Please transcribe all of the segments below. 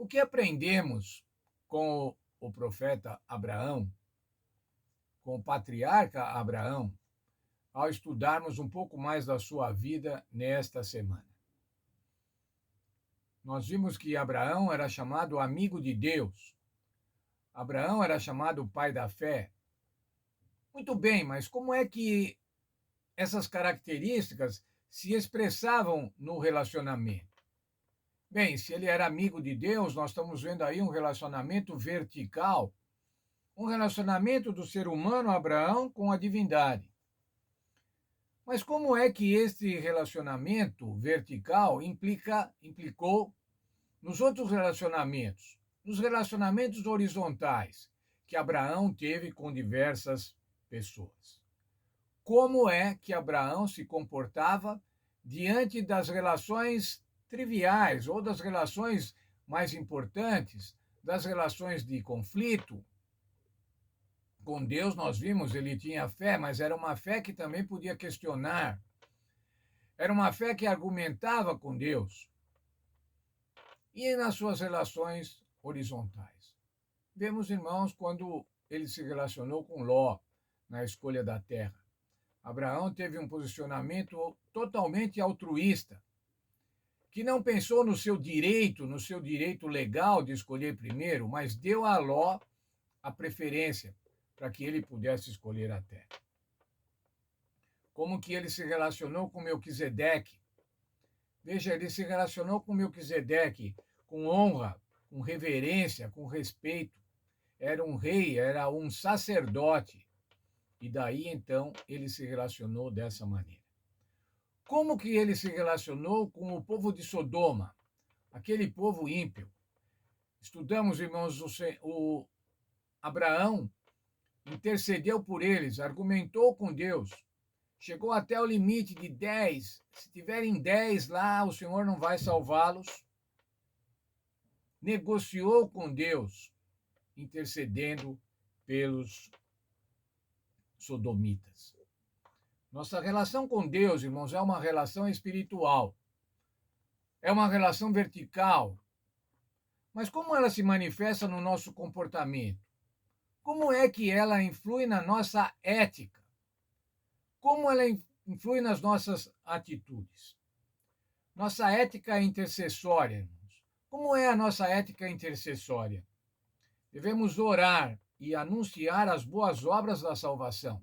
O que aprendemos com o profeta Abraão, com o patriarca Abraão, ao estudarmos um pouco mais da sua vida nesta semana? Nós vimos que Abraão era chamado amigo de Deus. Abraão era chamado pai da fé. Muito bem, mas como é que essas características se expressavam no relacionamento? Bem, se ele era amigo de Deus, nós estamos vendo aí um relacionamento vertical, um relacionamento do ser humano Abraão com a divindade. Mas como é que este relacionamento vertical implicou nos outros relacionamentos, nos relacionamentos horizontais que Abraão teve com diversas pessoas? Como é que Abraão se comportava diante das relações triviais ou das relações mais importantes, das relações de conflito? Com Deus, nós vimos, ele tinha fé, mas era uma fé que também podia questionar. Era uma fé que argumentava com Deus. E nas suas relações horizontais? Vemos, irmãos, quando ele se relacionou com Ló na escolha da terra. Abraão teve um posicionamento totalmente altruísta, que não pensou no seu direito legal de escolher primeiro, mas deu a Ló a preferência para que ele pudesse escolher a terra. Como que ele se relacionou com Melquisedeque? Veja, ele se relacionou com Melquisedeque com honra, com reverência, com respeito. Era um rei, era um sacerdote. E daí, então, ele se relacionou dessa maneira. Como que ele se relacionou com o povo de Sodoma, aquele povo ímpio? Estudamos, irmãos, o Abraão intercedeu por eles, argumentou com Deus, chegou até o limite de 10. Se tiverem 10 lá, o Senhor não vai salvá-los. Negociou com Deus, intercedendo pelos sodomitas. Nossa relação com Deus, irmãos, é uma relação espiritual. É uma relação vertical. Mas como ela se manifesta no nosso comportamento? Como é que ela influi na nossa ética? Como ela influi nas nossas atitudes? Nossa ética intercessória, irmãos. Como é a nossa ética intercessória? Devemos orar e anunciar as boas obras da salvação,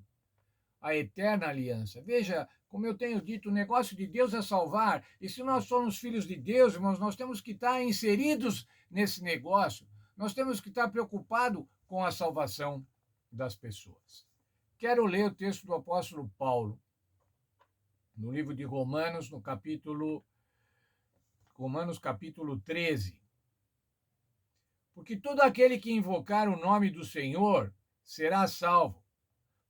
a eterna aliança. Veja, como eu tenho dito, o negócio de Deus é salvar. E se nós somos filhos de Deus, irmãos, nós temos que estar inseridos nesse negócio. Nós temos que estar preocupados com a salvação das pessoas. Quero ler o texto do apóstolo Paulo, no livro de Romanos, Romanos capítulo 13. Porque todo aquele que invocar o nome do Senhor será salvo.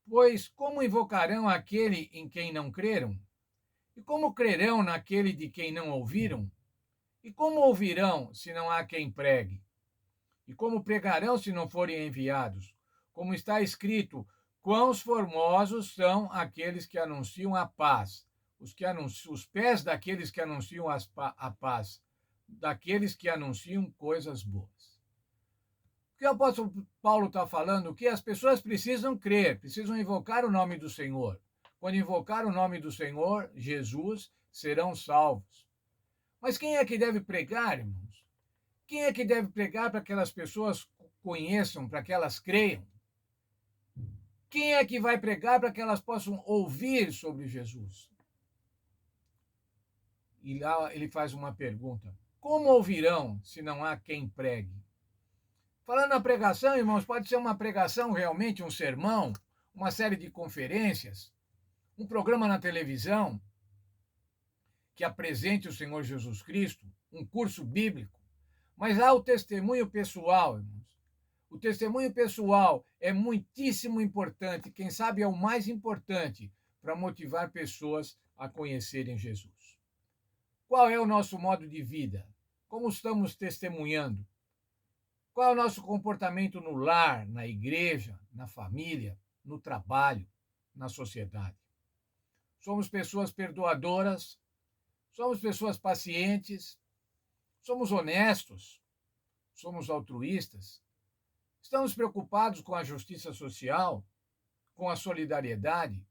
Pois como invocarão aquele em quem não creram? E como crerão naquele de quem não ouviram? E como ouvirão se não há quem pregue? E como pregarão se não forem enviados? Como está escrito, quão formosos são aqueles que anunciam a paz, os pés daqueles que anunciam a paz, daqueles que anunciam coisas boas. O que o apóstolo Paulo está falando? Que as pessoas precisam crer, precisam invocar o nome do Senhor. Quando invocar o nome do Senhor, Jesus, serão salvos. Mas quem é que deve pregar, irmãos? Quem é que deve pregar para que aquelas pessoas conheçam, para que elas creiam? Quem é que vai pregar para que elas possam ouvir sobre Jesus? E lá ele faz uma pergunta: como ouvirão se não há quem pregue? Falando na pregação, irmãos, pode ser uma pregação realmente, um sermão, uma série de conferências, um programa na televisão que apresente o Senhor Jesus Cristo, um curso bíblico. Mas há o testemunho pessoal, irmãos. O testemunho pessoal é muitíssimo importante, quem sabe é o mais importante para motivar pessoas a conhecerem Jesus. Qual é o nosso modo de vida? Como estamos testemunhando? Qual é o nosso comportamento no lar, na igreja, na família, no trabalho, na sociedade? Somos pessoas perdoadoras? Somos pessoas pacientes? Somos honestos? somos altruístas? Estamos preocupados com a justiça social, com a solidariedade,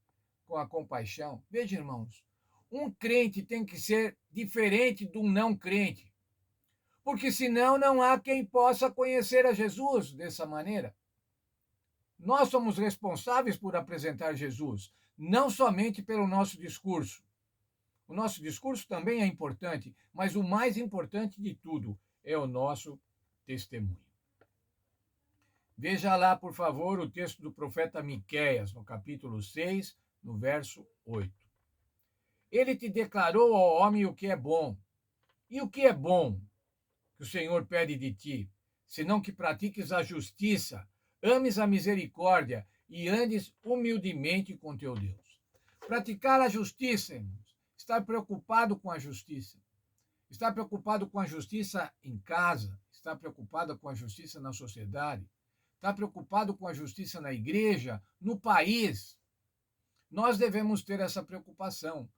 com a compaixão? Veja, irmãos, um crente tem que ser diferente do não crente, porque senão não há quem possa conhecer a Jesus dessa maneira. Nós somos responsáveis por apresentar Jesus, não somente pelo nosso discurso. O nosso discurso também é importante, mas o mais importante de tudo é o nosso testemunho. Veja lá, por favor, o texto do profeta Miqueias, no capítulo 6, no verso 8. Ele te declarou, ó homem, o que é bom. E o que é bom que o Senhor pede de ti, senão que pratiques a justiça, ames a misericórdia e andes humildemente com teu Deus. Praticar a justiça, irmãos, estar preocupado com a justiça, estar preocupado com a justiça em casa, estar preocupado com a justiça na sociedade, estar preocupado com a justiça na igreja, no país. Nós devemos ter essa preocupação.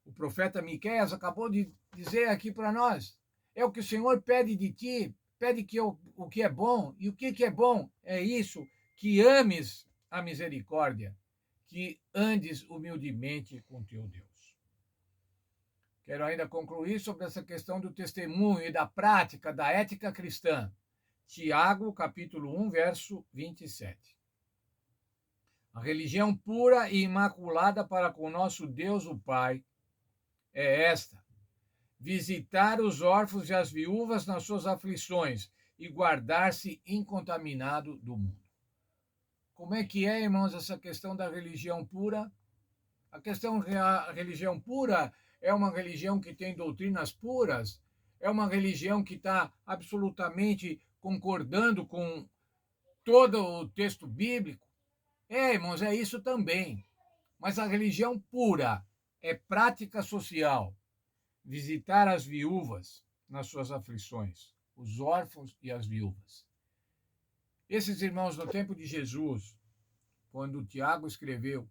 O profeta Miqueias acabou de dizer aqui para nós. É o que o Senhor pede de ti, pede que o que é bom. E o que é bom? É isso, que ames a misericórdia, que andes humildemente com teu Deus. Quero ainda concluir sobre essa questão do testemunho e da prática da ética cristã. Tiago, capítulo 1, verso 27. A religião pura e imaculada para com nosso Deus, o Pai, é esta: visitar os órfãos e as viúvas nas suas aflições e guardar-se incontaminado do mundo. Como é que é, irmãos, essa questão da religião pura? A religião pura é uma religião que tem doutrinas puras, é uma religião que está absolutamente concordando com todo o texto bíblico. Irmãos, é isso também. Mas a religião pura é prática social. Visitar as viúvas nas suas aflições, os órfãos e as viúvas. Esses irmãos, no tempo de Jesus, quando Tiago escreveu,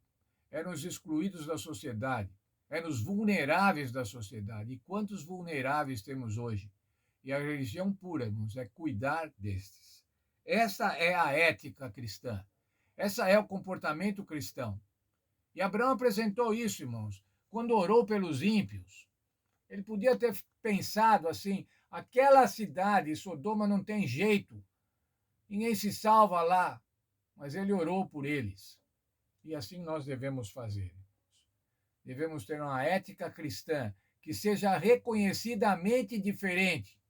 eram os excluídos da sociedade, eram os vulneráveis da sociedade. E quantos vulneráveis temos hoje? E a religião pura, irmãos, é cuidar destes. Essa é a ética cristã. Essa é o comportamento cristão. E Abraão apresentou isso, irmãos, quando orou pelos ímpios. Ele podia ter pensado assim, aquela cidade, Sodoma, não tem jeito, ninguém se salva lá, mas ele orou por eles. E assim nós devemos fazer. Devemos ter uma ética cristã que seja reconhecidamente diferente.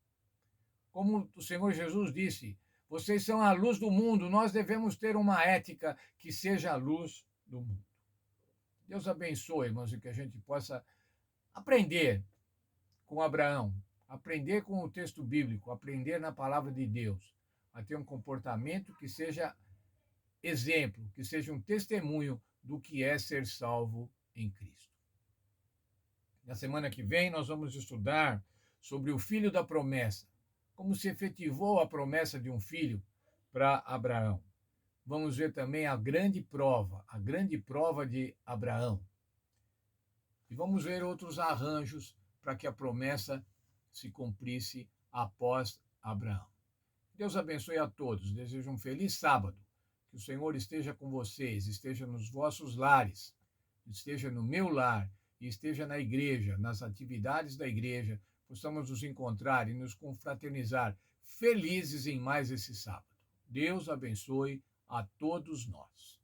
Como o Senhor Jesus disse, vocês são a luz do mundo, nós devemos ter uma ética que seja a luz do mundo. Deus abençoe, irmãos, e que a gente possa aprender com Abraão, aprender com o texto bíblico, aprender na palavra de Deus, a ter um comportamento que seja exemplo, que seja um testemunho do que é ser salvo em Cristo. Na semana que vem nós vamos estudar sobre o filho da promessa, como se efetivou a promessa de um filho para Abraão. Vamos ver também a grande prova de Abraão. E vamos ver outros arranjos para que a promessa se cumprisse após Abraão. Deus abençoe a todos. Desejo um feliz sábado. Que o Senhor esteja com vocês, esteja nos vossos lares, esteja no meu lar e esteja na igreja, nas atividades da igreja, possamos nos encontrar e nos confraternizar felizes em mais esse sábado. Deus abençoe a todos nós.